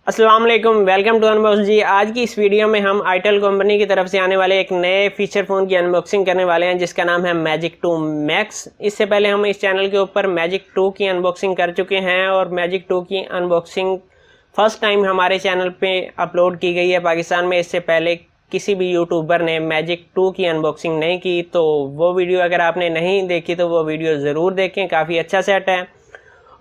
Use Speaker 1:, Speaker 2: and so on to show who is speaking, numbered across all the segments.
Speaker 1: अस्सलाम वालेकुम, welcome to unbox जी। आज की इस वीडियो में हम आईटेल कंपनी की तरफ से आने वाले एक नए फीचर फ़ोन की अनबॉक्सिंग करने वाले हैं जिसका नाम है मैजिक 2 मैक्स। इससे पहले हम इस चैनल के ऊपर मैजिक 2 की अनबॉक्सिंग कर चुके हैं और मैजिक 2 की अनबॉक्सिंग फर्स्ट टाइम हमारे चैनल पे अपलोड की गई है पाकिस्तान में। इससे पहले किसी भी यूट्यूबर ने मैजिक 2 की अनबॉक्सिंग नहीं की, तो वो वीडियो अगर आपने नहीं देखी तो वो वीडियो ज़रूर देखें, काफ़ी अच्छा सेट है।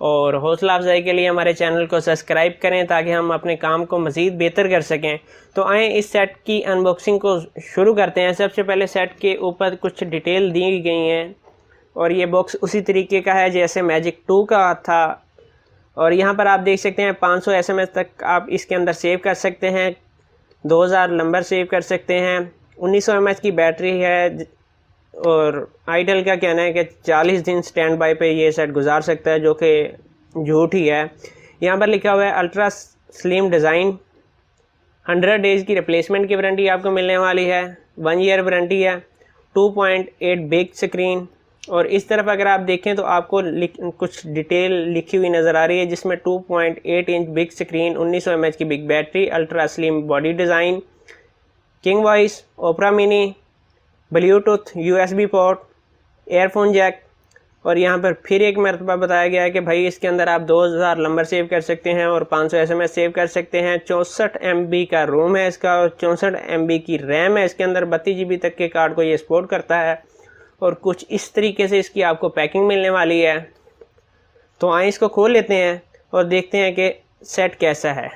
Speaker 1: और हौसला अफजाई के लिए हमारे चैनल को सब्सक्राइब करें ताकि हम अपने काम को मज़ीद बेहतर कर सकें। तो आएँ इस सेट की अनबॉक्सिंग को शुरू करते हैं। सबसे पहले सेट के ऊपर कुछ डिटेल दी गई हैं और ये बॉक्स उसी तरीके का है जैसे मैजिक 2 का था। और यहाँ पर आप देख सकते हैं 500 SMS तक आप इसके अंदर सेव कर सकते हैं, 2000 नंबर सेव कर सकते हैं, 1900 mAh की बैटरी है और आईटेल का कहना है कि 40 दिन स्टैंड बाई पे ये सेट गुजार सकता है, जो कि झूठ ही है। यहाँ पर लिखा हुआ है अल्ट्रा स्लिम डिज़ाइन, 100 डेज़ की रिप्लेसमेंट की वारंटी आपको मिलने वाली है, 1 ईयर वारंटी है, 2.8 बिग स्क्रीन। और इस तरफ अगर आप देखें तो आपको कुछ डिटेल लिखी हुई नज़र आ रही है जिसमें 2.8 इंच बिग स्क्रीन, 1900 mAh की big battery, ultra slim body design, king voice, opera mini, bluetooth, USB port, earphone jack. और यहाँ पर फिर एक मरतबा बताया गया है कि भाई इसके अंदर आप 2000 नंबर सेव कर सकते हैं और 500 SMS सेव कर सकते हैं। 64 MB का रोम है इसका और 64 MB की रैम है इसके अंदर। 32 GB तक के कार्ड को ये सपोर्ट करता है और कुछ इस तरीके से इसकी आपको पैकिंग मिलने वाली है। तो आइए इसको खोल लेते हैं और देखते हैं कि सेट कैसा है।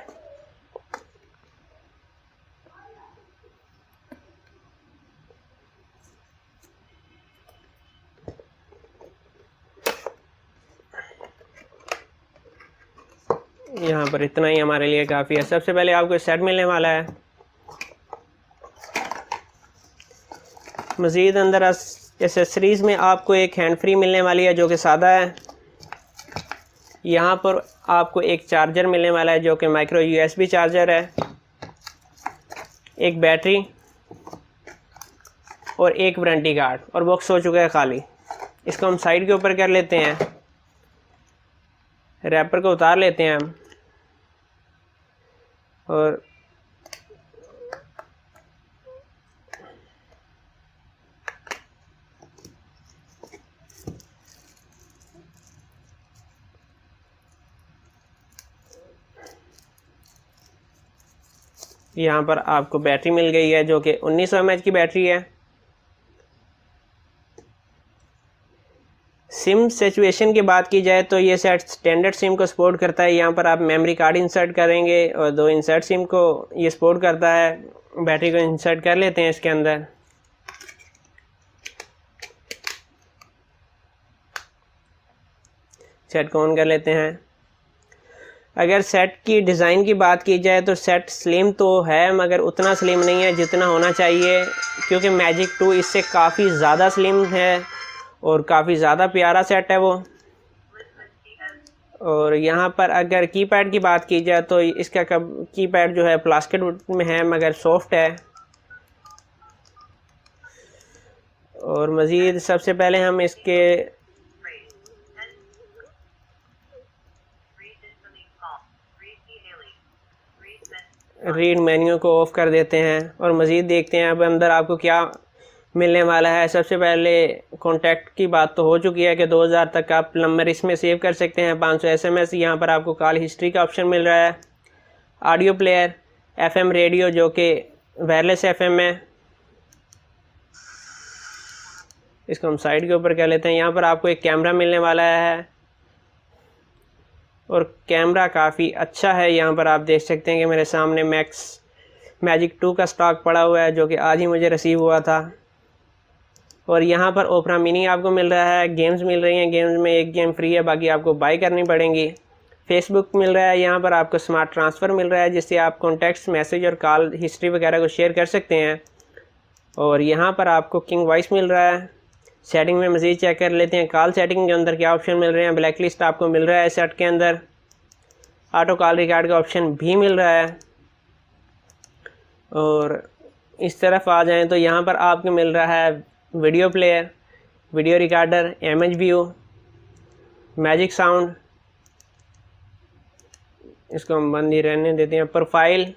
Speaker 1: यहाँ पर इतना ही हमारे लिए काफ़ी है। सबसे पहले आपको सेट मिलने वाला है, मज़ीद अंदर एसेसरीज़ में आपको एक हैंड फ्री मिलने वाली है जो कि सादा है। यहाँ पर आपको एक चार्जर मिलने वाला है जो कि माइक्रो USB चार्जर है, एक बैटरी और एक वारंटी कार्ड, और बॉक्स हो चुका है खाली। इसको हम साइड के ऊपर कर लेते हैं, रैपर को उतार लेते हैं हम और यहाँ पर आपको बैटरी मिल गई है जो कि 1900 mAh की बैटरी है। सिम सिचुएशन की बात की जाए तो ये सेट स्टैंडर्ड सिम को सपोर्ट करता है। यहाँ पर आप मेमोरी कार्ड इंसर्ट करेंगे और 2 इंसर्ट सिम को ये सपोर्ट करता है। बैटरी को इंसर्ट कर लेते हैं इसके अंदर। सेट को ऑन कर लेते हैं। अगर सेट की डिज़ाइन की बात की जाए तो सेट स्लिम तो है मगर उतना स्लिम नहीं है जितना होना चाहिए, क्योंकि मैजिक 2 इससे काफ़ी ज़्यादा स्लिम है और काफ़ी ज़्यादा प्यारा सेट है वो। और यहाँ पर अगर कीपैड की बात की जाए तो इसका कीपैड जो है प्लास्टिक में है मगर सॉफ्ट है। और मज़ीद सबसे पहले हम इसके रीड मेन्यू को ऑफ कर देते हैं और मज़ीद देखते हैं अब अंदर आपको क्या मिलने वाला है। सबसे पहले कॉन्टैक्ट की बात तो हो चुकी है कि 2000 तक आप नंबर इसमें सेव कर सकते हैं, 500 SMS। यहाँ पर आपको कॉल हिस्ट्री का ऑप्शन मिल रहा है, ऑडियो प्लेयर, FM रेडियो जो कि वायरलेस FM है। इसको हम साइड के ऊपर कर लेते हैं। यहाँ पर आपको एक कैमरा मिलने वाला है और कैमरा काफ़ी अच्छा है। यहाँ पर आप देख सकते हैं कि मेरे सामने मैजिक 2 का स्टॉक पड़ा हुआ है जो कि आज ही मुझे रिसीव हुआ था। और यहाँ पर ओपरा मिनी आपको मिल रहा है, गेम्स मिल रही हैं, गेम्स में एक गेम फ्री है, बाकी आपको बाय करनी पड़ेंगी। फेसबुक मिल रहा है, यहाँ पर आपको स्मार्ट ट्रांसफ़र मिल रहा है जिससे आप कॉन्टैक्ट्स, मैसेज और कॉल हिस्ट्री वगैरह को शेयर कर सकते हैं। और यहाँ पर आपको किंग वॉइस मिल रहा है। सेटिंग में मज़ीद चेक कर लेते हैं कॉल सेटिंग के अंदर क्या ऑप्शन मिल रहे हैं। ब्लैक लिस्ट आपको मिल रहा है सेट के अंदर, ऑटो कॉल रिकॉर्ड का ऑप्शन भी मिल रहा है। और इस तरफ आ जाएं तो यहाँ पर आपको मिल रहा है video player, video recorder, image view, magic sound, इसको हम बंद ही रहने देते हैं। प्रोफाइल,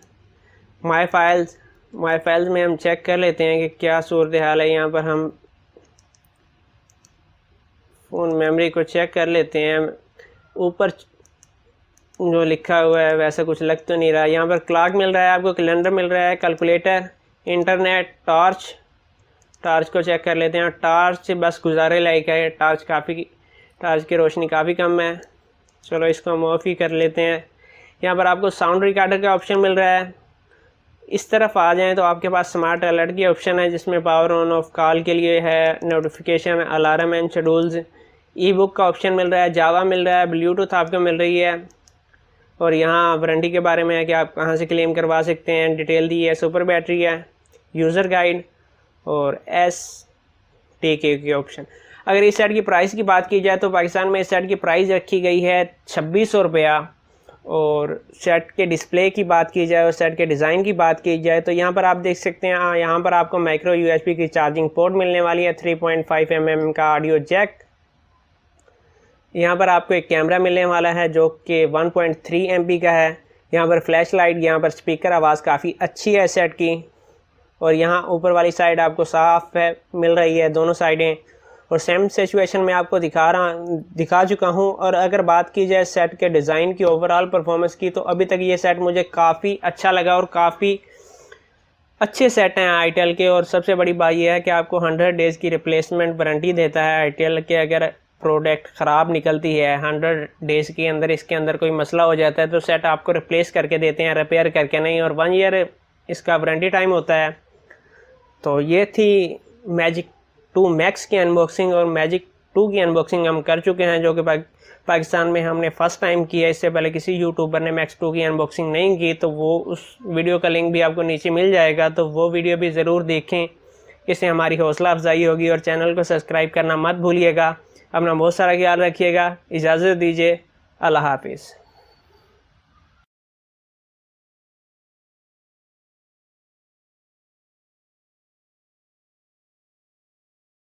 Speaker 1: माई फाइल्स में हम चेक कर लेते हैं कि क्या सूरत हाल है। यहाँ पर हम फ़ोन मेमोरी को चेक कर लेते हैं। ऊपर जो लिखा हुआ है वैसा कुछ लग तो नहीं रहा। यहाँ पर क्लॉक मिल रहा है आपको, कैलेंडर मिल रहा है, कैलकुलेटर, इंटरनेट, टॉर्च को चेक कर लेते हैं। टॉर्च बस गुजारे लायक है, टॉर्च की रोशनी काफ़ी कम है। चलो इसको हम ऑफ ही कर लेते हैं। यहाँ पर आपको साउंड रिकॉर्डर का ऑप्शन मिल रहा है। इस तरफ आ जाएं तो आपके पास स्मार्ट अलर्ट की ऑप्शन है, जिसमें पावर ऑन ऑफ कॉल के लिए है, notification, alarm and schedules, E book का ऑप्शन मिल रहा है, जावा मिल रहा है, ब्लूटूथ आपको मिल रही है। और यहाँ वारंटी के बारे में है कि आप कहाँ से क्लेम करवा सकते हैं, डिटेल दी है। सुपर बैटरी है, यूज़र गाइड और STK की ऑप्शन। अगर इस सेट की प्राइस की बात की जाए तो पाकिस्तान में इस सेट की प्राइस रखी गई है 2600 रुपया। और सेट के डिस्प्ले की बात की जाए और सेट के डिज़ाइन की बात की जाए तो यहाँ पर आप देख सकते हैं, यहाँ पर आपको माइक्रो USB की चार्जिंग पोर्ट मिलने वाली है, 3.5 mm का ऑडियो जैक। यहाँ पर आपको एक कैमरा मिलने वाला है जो कि 1.3 MP का है। यहाँ पर फ्लैश लाइट, यहाँ पर स्पीकर, आवाज़ काफ़ी अच्छी है सेट की। और यहाँ ऊपर वाली साइड आपको साफ है मिल रही है दोनों साइडें। और सेम सिचुएशन में आपको दिखा चुका हूँ। और अगर बात की जाए सेट के डिज़ाइन की, ओवरऑल परफॉर्मेंस की, तो अभी तक ये सेट मुझे काफ़ी अच्छा लगा और काफ़ी अच्छे सेट हैं आईटेल के। और सबसे बड़ी बात यह है कि आपको 100 डेज़ की रिप्लेसमेंट वारंटी देता है आईटेल के। अगर प्रोडक्ट ख़राब निकलती है 100 डेज़ के अंदर, इसके अंदर कोई मसला हो जाता है तो सेट आपको रिप्लेस करके देते हैं, रिपेयर करके नहीं। और 1 ईयर इसका वारंटी टाइम होता है। तो ये थी मैजिक 2 मैक्स की अनबॉक्सिंग। और मैजिक 2 की अनबॉक्सिंग हम कर चुके हैं, जो कि पाकिस्तान में हमने फ़र्स्ट टाइम की है। इससे पहले किसी यूट्यूबर ने मैक्स 2 की अनबॉक्सिंग नहीं की, तो वो उस वीडियो का लिंक भी आपको नीचे मिल जाएगा, तो वो वीडियो भी ज़रूर देखें। इससे हमारी हौसला अफजाई होगी। और चैनल को सब्सक्राइब करना मत भूलिएगा। अपना बहुत सारा ख्याल रखिएगा। इजाज़त दीजिए। अल्लाह हाफिज़।